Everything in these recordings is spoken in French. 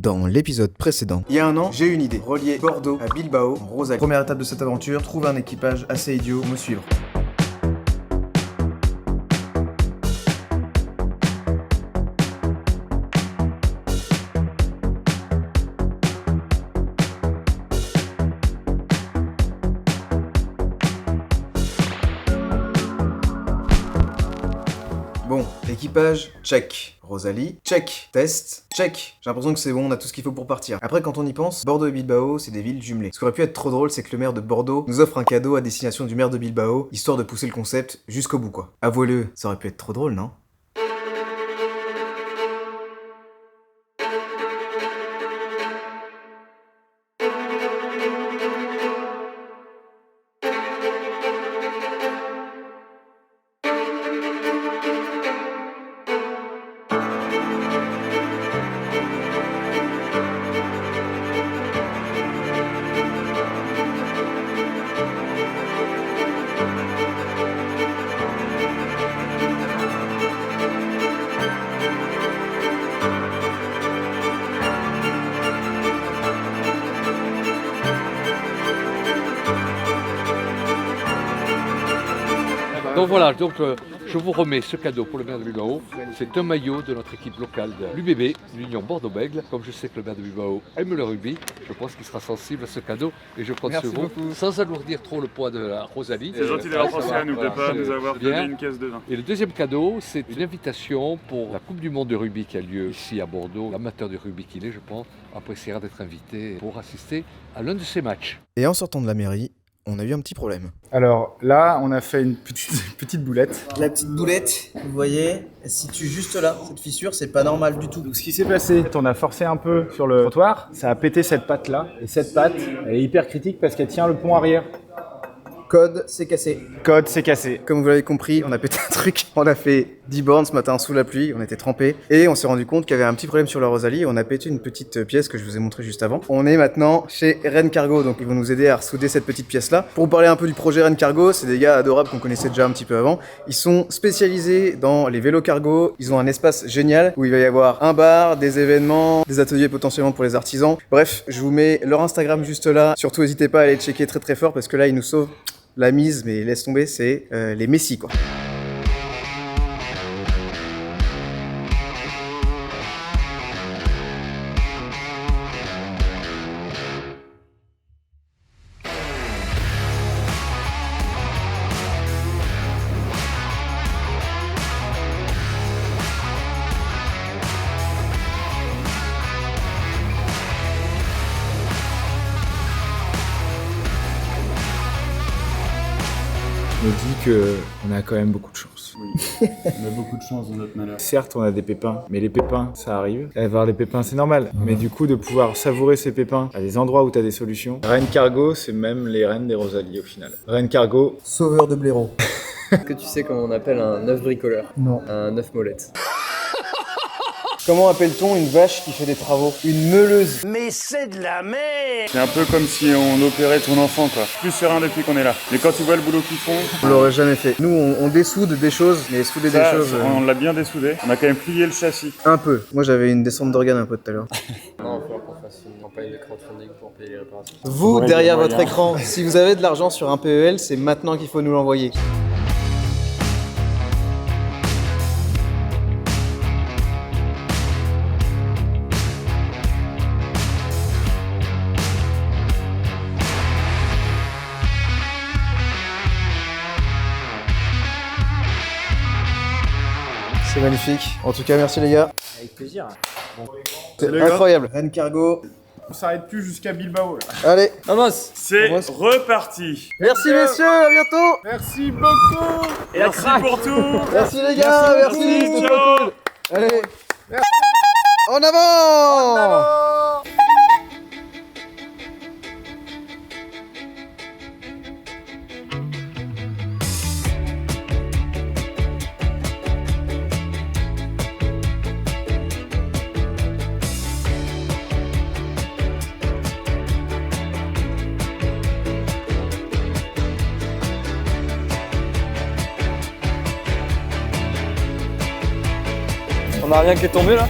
Dans l'épisode précédent, il y a un an, j'ai eu une idée. Relier Bordeaux à Bilbao en Rosalie. Première étape de cette aventure, trouver un équipage assez idiot pour me suivre. Bon, équipage, check. Rosalie, check. Test, check. J'ai l'impression que c'est bon, on a tout ce qu'il faut pour partir. Après, quand on y pense, Bordeaux et Bilbao, c'est des villes jumelées. Ce qui aurait pu être trop drôle, c'est que le maire de Bordeaux nous offre un cadeau à destination du maire de Bilbao, histoire de pousser le concept jusqu'au bout, quoi. Avouez-le, ça aurait pu être trop drôle, non ? Donc voilà, je vous remets ce cadeau pour le maire de Bilbao. C'est un maillot de notre équipe locale de l'UBB, l'Union Bordeaux-Bègles. Comme je sais que le maire de Bilbao aime le rugby, je pense qu'il sera sensible à ce cadeau et je compte sur vous, sans alourdir trop le poids de la Rosalie. C'est gentil d'avoir pensé à nous, de ne pas nous avoir donné une caisse de vin. Et le deuxième cadeau, c'est une invitation pour la Coupe du Monde de rugby qui a lieu ici à Bordeaux. L'amateur de rugby qu'il est, je pense, appréciera d'être invité pour assister à l'un de ces matchs. Et en sortant de la mairie, on a eu un petit problème. Alors là, on a fait une petite boulette. La petite boulette, vous voyez, elle se situe juste là. Cette fissure, c'est pas normal du tout. Donc ce qui s'est passé, on a forcé un peu sur le trottoir, ça a pété cette patte-là. Et cette patte, elle est hyper critique parce qu'elle tient le pont arrière. Code, c'est cassé. Code, c'est cassé. Comme vous l'avez compris, on a pété un truc. On a fait 10 bornes ce matin sous la pluie, on était trempés. Et on s'est rendu compte qu'il y avait un petit problème sur la Rosalie. On a pété une petite pièce que je vous ai montrée juste avant. On est maintenant chez Rennes Cargo, donc ils vont nous aider à ressouder cette petite pièce-là. Pour vous parler un peu du projet Rennes Cargo, c'est des gars adorables qu'on connaissait déjà un petit peu avant. Ils sont spécialisés dans les vélos cargo. Ils ont un espace génial où il va y avoir un bar, des événements, des ateliers potentiellement pour les artisans. Bref, je vous mets leur Instagram juste là. Surtout, n'hésitez pas à aller checker très très fort parce que là, ils nous sauvent la mise, mais laisse tomber, c'est les messies, quoi. Je me dis qu'on a quand même beaucoup de chance. Oui, on a beaucoup de chance dans notre malheur. Certes, on a des pépins, mais les pépins, ça arrive. Avoir des pépins, c'est normal. Mais du coup, de pouvoir savourer ces pépins à des endroits où tu as des solutions. Rennes Cargo, c'est même les Rennes des Rosalies au final. Rennes Cargo, Sauveur de blaireau. Est-ce que tu sais comment on appelle un œuf bricoleur? Non. Un œuf molette. Comment appelle-t-on une vache qui fait des travaux? Une meuleuse. C'est un peu comme si on opérait ton enfant, quoi. Plus serein depuis qu'on est là. Mais quand tu vois le boulot qu'ils font, On l'aurait jamais fait. Nous, on dessoude des choses, mais souder des ça, choses, on l'a bien dessoudé. On a quand même plié le châssis. un peu. Moi, j'avais une descente d'organes un peu tout à l'heure. Non, il va falloir qu'on fasse une campagne de crowdfunding pour payer les réparations. Vous, Ouais, derrière des votre moyens. écran, si vous avez de l'argent sur un PEL, c'est maintenant qu'il faut nous l'envoyer. C'est magnifique. En tout cas, merci les gars. Avec plaisir. C'est les gars. incroyable. Rennes Cargo. on s'arrête plus jusqu'à Bilbao. Là. Allez. Vamos. C'est Moi, reparti. Merci messieurs, à bientôt. Merci beaucoup. Merci pour tout. Merci les gars, merci. C'était trop Ciao. cool. Allez. En avant. On a rien qui est tombé là?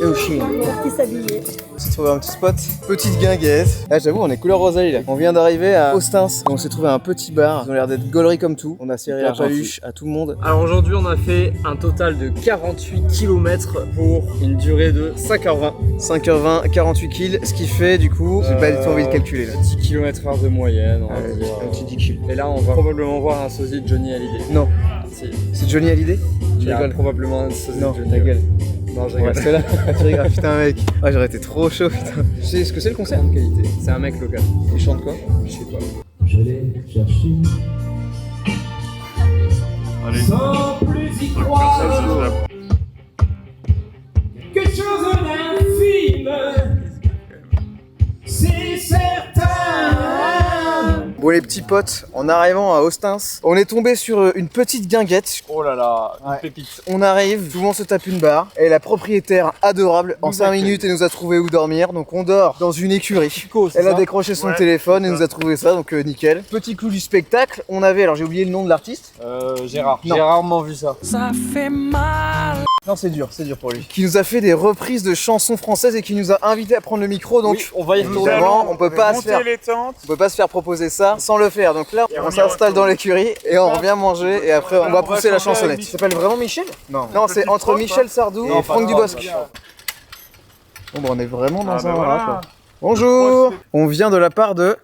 Et au Chine. Parti s'habiller. On s'est trouvé un petit spot, petite guinguette. Là j'avoue on est couleur Rosalie là. On vient d'arriver à Ostins et on s'est trouvé un petit bar. Ils ont l'air d'être gauleries comme tout. On a serré la paluche à tout le monde. Alors aujourd'hui, on a fait un total de 48 km pour une durée de 5h20. 5h20, 48 kills, ce qui fait du coup, j'ai pas du tout envie de calculer là. 10 km/h de moyenne, on va dire. Un petit 10 kills. Et là, on va probablement voir un sosie de Johnny Hallyday. Non, Si. c'est Johnny Hallyday? Il y a rigoles. probablement un sosie Non, de Johnny. ta gueule. Non, je Ouais, rigole. parce que là, tu rigoles, putain mec. Ah j'aurais été trop chaud putain. Tu sais ce que c'est le concert? Grande qualité. C'est un mec local. Il chante quoi? Je sais pas. Je l'ai cherché Allez. sans plus y croire. Quelque chose d'infime, c'est certain. Bon les petits potes, en arrivant à Ostins, on est tombé sur une petite guinguette. Oh là là, Ouais. une pépite. On arrive, tout le monde se tape une barre et la propriétaire adorable, en 5 minutes elle nous a trouvé où dormir. Donc on dort dans une écurie. Elle a décroché son téléphone et nous a trouvé ça, donc nickel. Petit clou du spectacle, on avait, alors j'ai oublié le nom de l'artiste. Gérard. Non. J'ai rarement vu ça. Non c'est dur pour lui. Qui nous a fait des reprises de chansons françaises et qui nous a invités à prendre le micro, donc Oui, on va y retourner. vraiment on peut pas se faire. les tentes. On peut pas se faire proposer ça sans le faire. Donc là, on s'installe dans l'écurie et on revient manger et après on va pousser la chansonnette. Il s'appelle vraiment Michel? Non. Non, c'est entre Michel Sardou et Franck Dubosc. Bon, bah, on est vraiment dans un rat, quoi. Bonjour. On vient de la part de...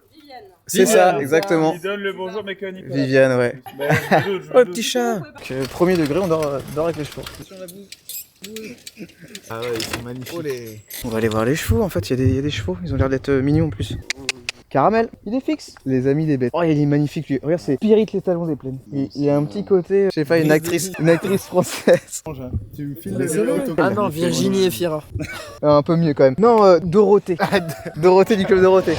C'est ça, exactement. Il donne le bonjour mécanique. Viviane, ouais. Je Oh, le petit chat. Premier degré, on dort avec les chevaux. Ah ouais, ils sont magnifiques. On va aller voir les chevaux, en fait, il y a des chevaux. Ils ont l'air d'être mignons en plus. Caramel, il est fixe. Les amis des bêtes. Oh, il est magnifique lui. Regarde, c'est Spirit les talons des plaines. Il a un petit côté, je sais pas, une actrice française. Tu me files les photos. Ah non, Virginie et Fira. Un peu mieux quand même. Non, Dorothée. Dorothée du club Dorothée.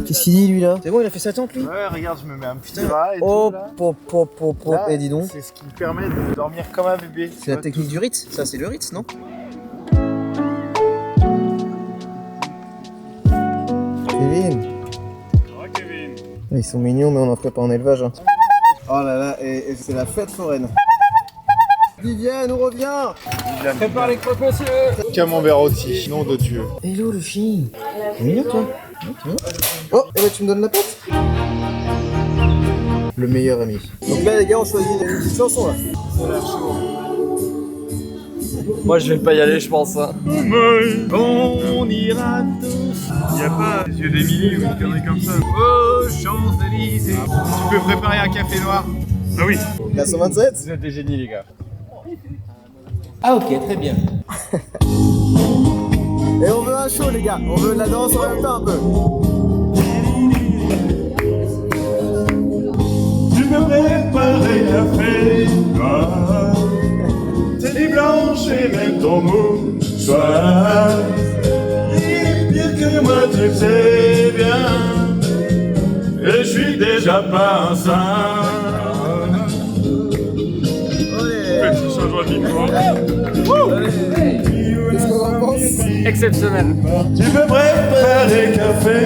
Qu'est-ce qu'il dit lui là? C'est bon, il a fait sa tente lui? Ouais, regarde, je me mets un petit rat et Oh, tout là. Là, et dis donc. C'est ce qui me permet de dormir comme un bébé. C'est la technique du Ritz? Ça, c'est le Ritz, non? Kevin. Ouais, Kevin. Ils sont mignons, mais on n'en ferait pas en élevage. Hein. Oh là là, et c'est la fête foraine. Viviane, on revient! Prépare les croques, monsieur. Camembert rôti, nom de Dieu. Hello le chien. C'est mignon toi. Oh, et bah tu me donnes la pâte? Le meilleur ami. Donc là les gars, on choisit une petite chanson là. Moi, je vais pas y aller, je pense. Hein. On ira tous. Y a pas les yeux d'Émilie ou une connerie comme ça. Oh, Champs-Élysées. Tu peux préparer un café noir? Ah oui. La 127? Vous êtes des génies, les gars. Ah ok, très bien. Et on veut un show les gars, on veut de la danse en même temps un peu. Tu peux préparer la fête. T'es nuit blanche et même ton mouchoir. Il est pire que moi, tu le sais bien. Et je suis déjà pas un saint. Petit changement de micro. Qu'est-ce qu'on en pense? Exceptionnel. Tu peux préparer café.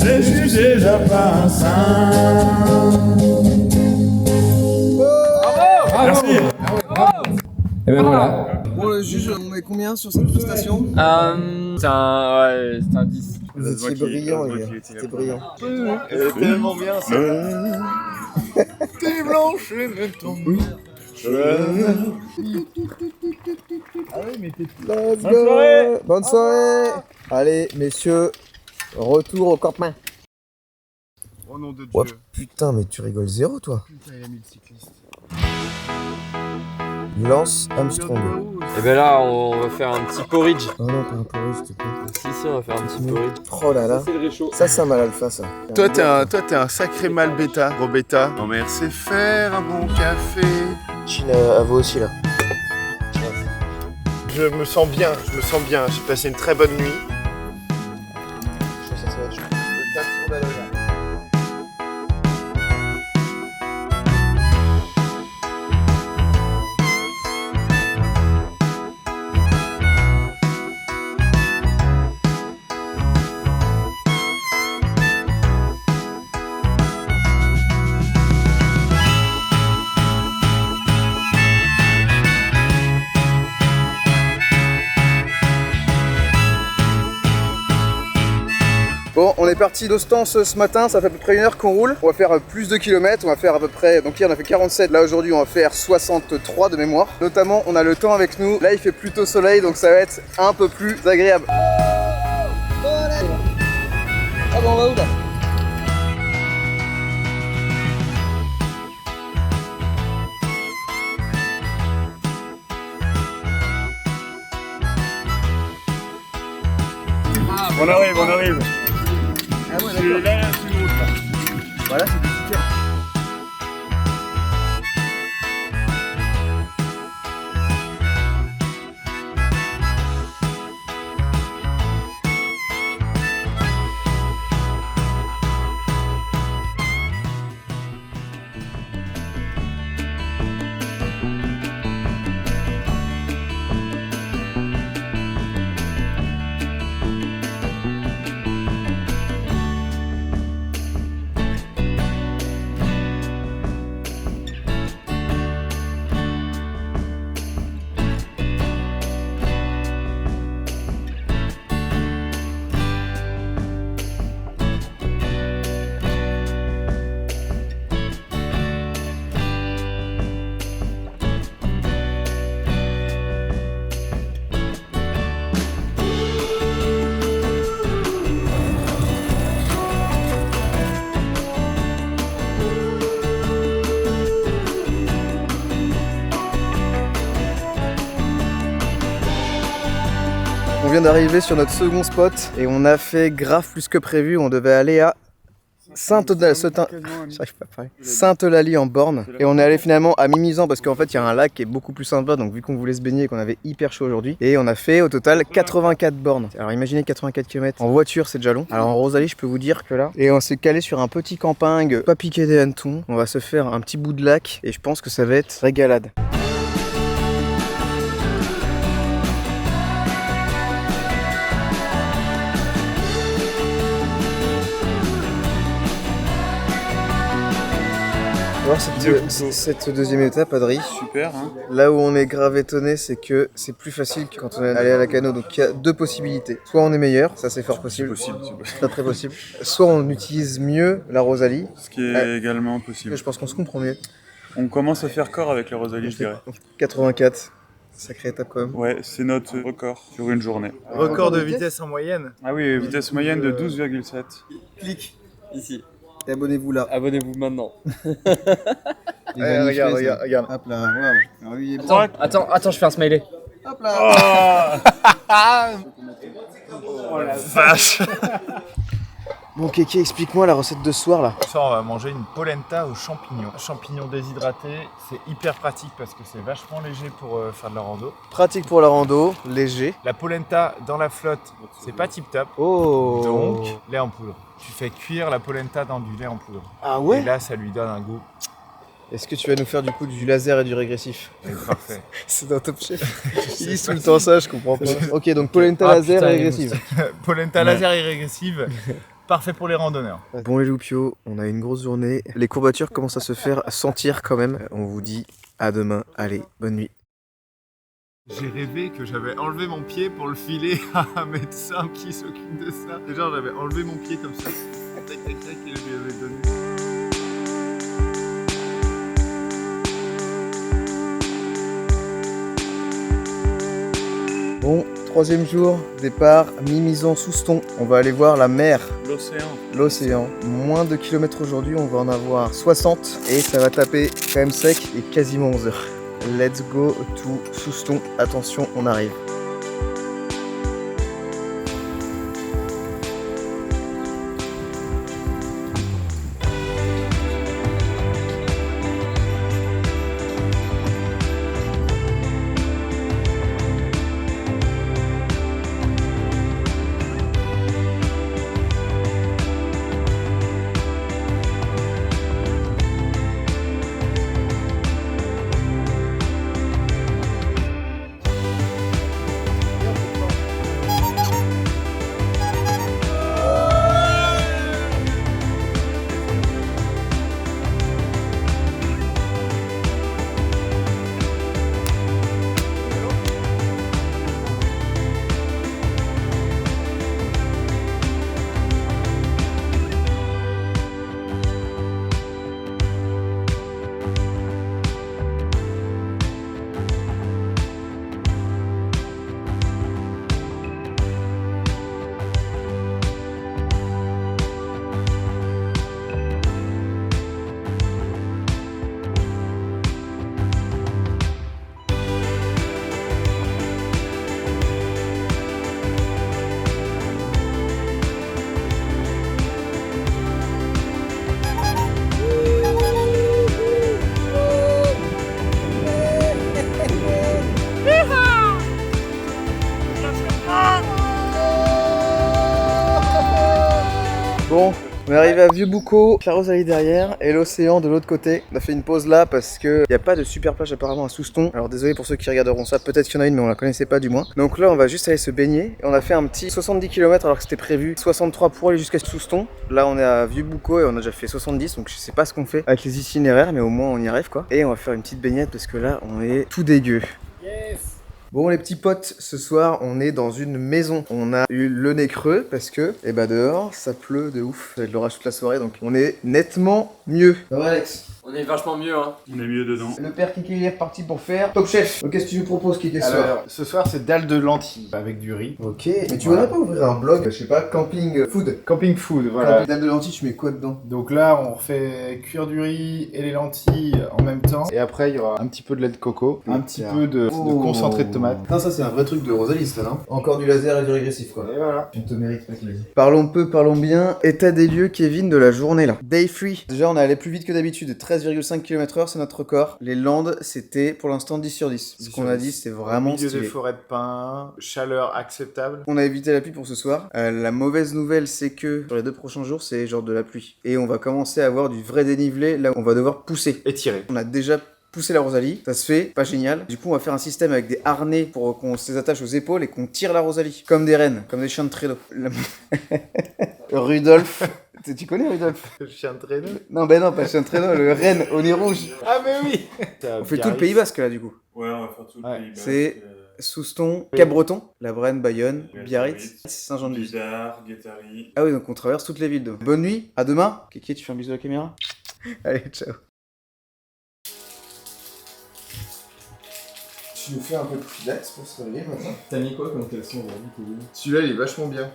Et je suis déjà pas un saint. Merci. Et ben voilà. Bon le juge, on met combien sur cette prestation? C'est un 10. Vous étiez brillant les gars, c'était brillant. Elle est tellement bien ça. T'es blanche et même ton Let's go! Bonne soirée! Allez messieurs, retour au campement. Au nom de Dieu. Ouais, putain mais tu rigoles zéro toi. Putain, il a mis le cycliste. Lance Armstrong. Et ben là, on va faire un petit porridge. Oh non, pas un porridge s'il te plaît. Si, on va faire un petit porridge. Oh là là. C'est le réchaud. Ça c'est un mal alpha ça. Toi t'es un sacré mal bêta, gros bêta. Grand mère sait faire un bon café. Chine à vous aussi là. Je me sens bien. J'ai passé une très bonne nuit. Je pense que ça va être chaud. Le 4 sur la loge. Bon, on est parti d'Ostens ce matin, ça fait à peu près 1 heure qu'on roule. On va faire plus de kilomètres, on va faire à peu près... Donc hier on a fait 47, là aujourd'hui on va faire 63 de mémoire. Notamment on a le temps avec nous, là il fait plutôt soleil donc ça va être un peu plus agréable. Ah bon, on va où là? On arrive, on arrive. Ah ouais, C'est là, c'est une route là. Voilà, c'est super. On vient d'arriver sur notre second spot et on a fait grave plus que prévu. On devait aller à Sainte-Eulalie en borne et on est allé finalement à Mimizan parce qu'en fait il y a un lac qui est beaucoup plus sympa, donc vu qu'on voulait se baigner et qu'on avait hyper chaud aujourd'hui, et on a fait au total 84 bornes. Alors imaginez 84 km en voiture, c'est déjà long. Alors en Rosalie je peux vous dire que là, et on s'est calé sur un petit camping, pas piqué des hannetons. On va se faire un petit bout de lac et je pense que ça va être régalade. On va voir cette deuxième étape, Adri. Super, hein. Là où on est grave étonné, c'est que c'est plus facile que quand on est allé à la Cano. Donc il y a deux possibilités. Soit on est meilleur, ça c'est fort possible. C'est Très très possible. Soit on utilise mieux la Rosalie. Ce qui est également possible. Je pense qu'on se comprend mieux. On commence à faire corps avec la Rosalie, je dirais. 84. Sacrée étape quand même. Ouais, c'est notre record sur une journée. Record de vitesse en moyenne. Ah oui, vitesse moyenne de 12,7. Clique ici. Et abonnez-vous là. Abonnez-vous maintenant. Regarde. Hop là, waouh. Attends, je fais un smiley. Hop là. Oh la vache. Bon Kéké, explique-moi la recette de ce soir là. Ce soir, on va manger une polenta aux champignons. Champignons déshydratés, c'est hyper pratique parce que c'est vachement léger pour faire de la rando. Pratique pour la rando, léger. La polenta dans la flotte, c'est pas tip top. Oh. Donc, lait en poudre. Tu fais cuire la polenta dans du lait en poudre. Ah ouais. Et là, ça lui donne un goût. Est-ce que tu vas nous faire du coup du laser et du régressif? Parfait. C'est dans Top Chef. Ils disent tout le temps ça, je comprends pas. Ok, donc polenta laser putain, et régressive. Polenta laser et régressive, parfait pour les randonneurs. Bon les loupiaux, on a une grosse journée. Les courbatures commencent à se faire sentir quand même. On vous dit à demain. Allez, bonne nuit. J'ai rêvé que j'avais enlevé mon pied pour le filer à un médecin qui s'occupe de ça. Déjà, j'avais enlevé mon pied comme ça. Tac, tac, tac, et je lui avais donné. Bon, troisième jour, départ, Mimizan-Souston. On va aller voir la mer, l'océan. Moins de kilomètres aujourd'hui, on va en avoir 60 et ça va taper quand même sec et quasiment 11 heures. Let's go to Souston. Attention, on arrive. est arrivé à Vieux-Boucau, la Rosalie derrière et l'océan de l'autre côté. On a fait une pause là parce que y a pas de super plage apparemment à Souston. Alors désolé pour ceux qui regarderont ça, peut-être qu'il y en a une mais on la connaissait pas du moins. Donc là on va juste aller se baigner et on a fait un petit 70 km alors que c'était prévu 63 pour aller jusqu'à Souston. Là on est à Vieux-Boucau et on a déjà fait 70 donc je sais pas ce qu'on fait avec les itinéraires mais au moins on y arrive quoi. Et on va faire une petite baignade parce que là on est tout dégueu. Bon les petits potes, ce soir on est dans une maison. On a eu le nez creux parce que, dehors ça pleut de ouf. Ça va être l'orage toute la soirée donc on est nettement mieux. Ça va Alex? On est vachement mieux, hein. On est mieux dedans. Le père Kiki est reparti pour faire Top Chef. Donc qu'est-ce que tu nous proposes Kiki ce soir? Alors, ce soir, c'est dalle de lentilles avec du riz. Ok, mais tu voudrais pas ouvrir un blog, je sais pas, camping food? Camping food, voilà. Dalle de lentilles, tu mets quoi dedans? Donc là, on refait cuire du riz et les lentilles en même temps. Et après, il y aura un petit peu de lait de coco, un petit peu de concentré de tomate. Putain, ça c'est un vrai truc de Rosalie, ça, non? Encore du laser et du régressif, quoi. Et voilà. Tu te mérites, mec, vas-y. Parlons peu, parlons bien. État des lieux, Kevin, de la journée, là. Day 3. Déjà, on est allé plus vite que d'habitude. 13,5 km/h, c'est notre record. Les Landes, c'était pour l'instant 10 sur 10. Ce qu'on a dit, c'était vraiment Milieu stylé. des forêts de pin, chaleur acceptable. On a évité la pluie pour ce soir. La mauvaise nouvelle, c'est que sur les 2 prochains jours, c'est genre de la pluie. Et on va commencer à avoir du vrai dénivelé, là où on va devoir pousser. Étiré. On a déjà poussé la Rosalie, ça se fait, pas génial. Du coup, on va faire un système avec des harnais pour qu'on se les attache aux épaules et qu'on tire la Rosalie. Comme des rennes, comme des chiens de traîneau. Rudolph. Tu connais Rudolph? Le chien de traîneau. Non, non, pas le chien de traîneau, le renne au nez rouge. Ah mais oui. On fait tout le Pays Basque là, du coup. Ouais, on va faire tout le Ouais. Pays Basque. C'est Souston, Cap-Breton, La Brenne, Bayonne, Biarritz, Biarritz, Saint-Jean-de-Luz. Bidart, Guétari. Ah oui, donc on traverse toutes les villes. Donc. Bonne nuit, à demain. Kiki, tu fais un bisou à la caméra? Allez, ciao. Tu nous fais un peu de pilates pour se réveiller maintenant. T'as mis quoi comme caleçon aujourd'hui? Celui-là, il est vachement bien.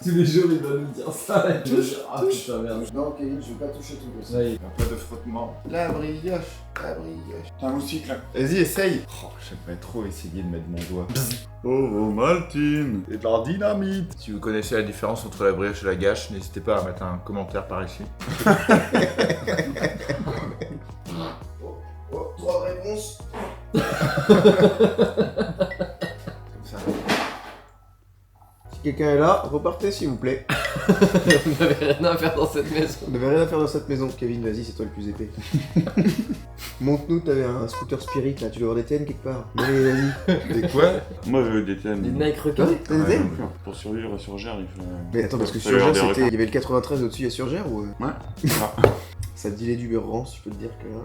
Tous les jours, il doit nous dire ça. Ah putain, merde. Non, Kevin, je vais pas toucher tout comme ça. Ça y est. Un peu de frottement. La brioche, la brioche. T'as un moustique là. Vas-y, essaye. Oh, j'aimerais trop essayer de mettre mon doigt. Oh, Maltine. Et de la dynamite. Si vous connaissez la différence entre la brioche et la gâche, n'hésitez pas à mettre un commentaire par ici. Oh, 3 réponses. Comme ça. Si quelqu'un est là, repartez s'il vous plaît. Vous n'avez rien à faire dans cette maison. On n'avait rien à faire dans cette maison. Kevin, vas-y, c'est toi le plus épais. Montre-nous, t'avais un scooter Spirit là, tu dois avoir des TN quelque part. Allez, vas-y. Des quoi? Moi, je veux des thèmes. Des Nike Toi, requins. t'as des TN? Pour survivre sur Gère, il faut. Mais attends, parce que Faut y avoir Surgère, des c'était. records. Il y avait le 93 au-dessus, il y a Surgère ou. Ouais. Ça te dit les du beurre rance, je peux te dire que là.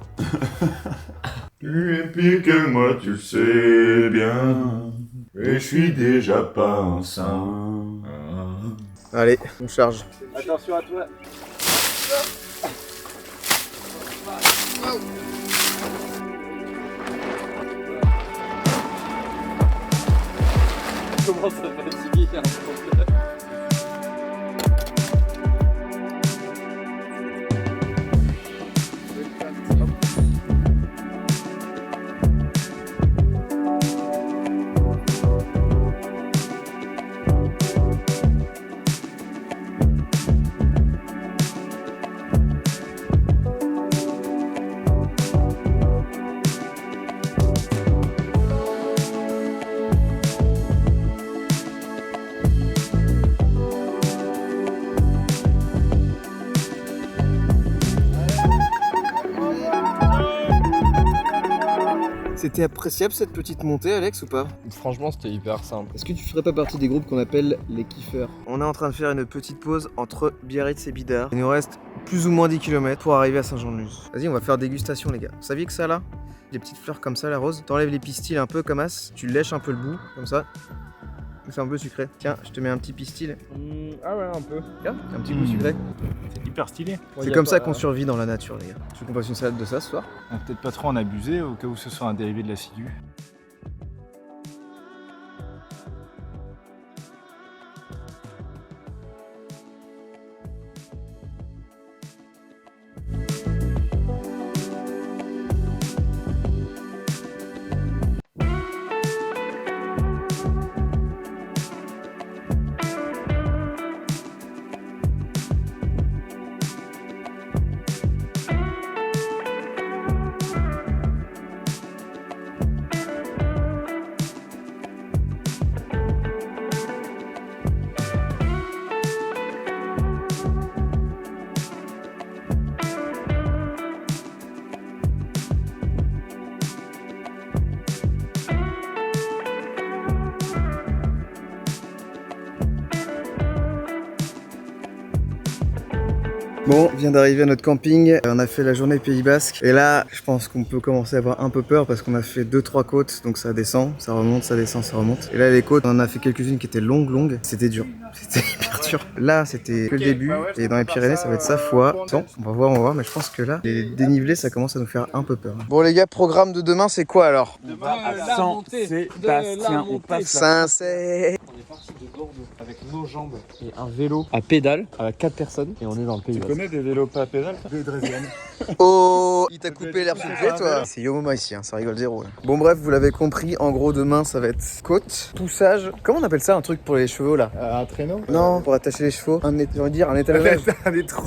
Tu es pire que moi, tu le sais bien. Et je suis déjà pas un saint. Allez, on charge. Attention à toi. Comment ça fatigue? C'était appréciable cette petite montée, Alex, ou pas? Franchement, c'était hyper simple. Est-ce que tu ferais pas partie des groupes qu'on appelle les kiffeurs? On est en train de faire une petite pause entre Biarritz et Bidart. Il nous reste plus ou moins 10 km pour arriver à Saint-Jean-de-Luz. Vas-y, on va faire dégustation, les gars. Vous saviez que ça, là, des petites fleurs comme ça, la rose, t'enlèves les pistils un peu comme as, tu lèches un peu le bout, comme ça. C'est un peu sucré. Tiens, je te mets un petit pistil. Ah ouais, un peu. Regarde, un petit goût sucré. C'est hyper stylé. C'est comme ça qu'on survit dans la nature, les gars. Tu veux qu'on fasse une salade de ça ce soir? Peut-être pas trop en abuser au cas où ce soit un dérivé de la ciguë. Bon, on vient d'arriver à notre camping, on a fait la journée Pays Basque et là je pense qu'on peut commencer à avoir un peu peur parce qu'on a fait 2-3 côtes, donc ça descend, ça remonte, ça descend, ça remonte. Et là les côtes, on en a fait quelques-unes qui étaient longues, c'était dur, c'était hyper dur. Là c'était que le début et dans les Pyrénées ça va être ça fois 100, on va voir, mais je pense que là les dénivelés ça commence à nous faire un peu peur. Bon les gars, programme de demain c'est quoi alors? Saint-Sébastien, on passe Saint-Sé. On est parti de Bordeaux avec nos jambes et un vélo à pédale avec 4 personnes et on est dans le pays. Tu connais des vélos pas à pédale? Oh, il t'a coupé l'air sous le pied toi. C'est Yomoma ici, hein, ça rigole zéro. Là. Bon bref, vous l'avez compris, en gros demain ça va être côte, poussage. Comment on appelle ça un truc pour les chevaux là? Un traîneau? Non, pour attacher les chevaux. J'ai envie de dire un étalage. Un étron.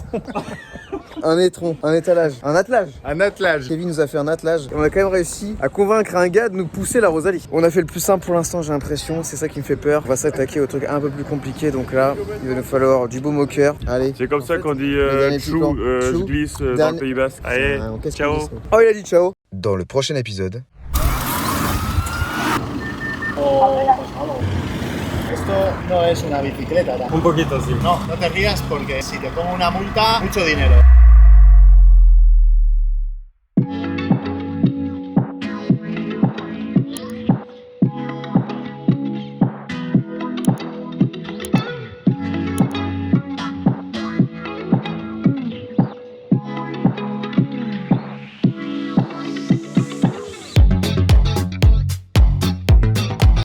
Un étron, un étalage, un attelage. Un attelage. Kevin nous a fait un attelage et on a quand même réussi à convaincre un gars de nous pousser la Rosalie. On a fait le plus simple pour l'instant, j'ai l'impression, c'est ça qui me fait peur. On va s'attaquer au truc un peu plus compliqué, donc là, il va nous falloir du baume au cœur. Allez. C'est comme ça qu'on dit chou, je glisse dans le Pays Basque. Allez, ciao. Oh, il a dit ciao. Dans le prochain épisode. Esto no es una bicicleta. Un poquito así. No, no te rías porque si te pongo una multa, mucho dinero.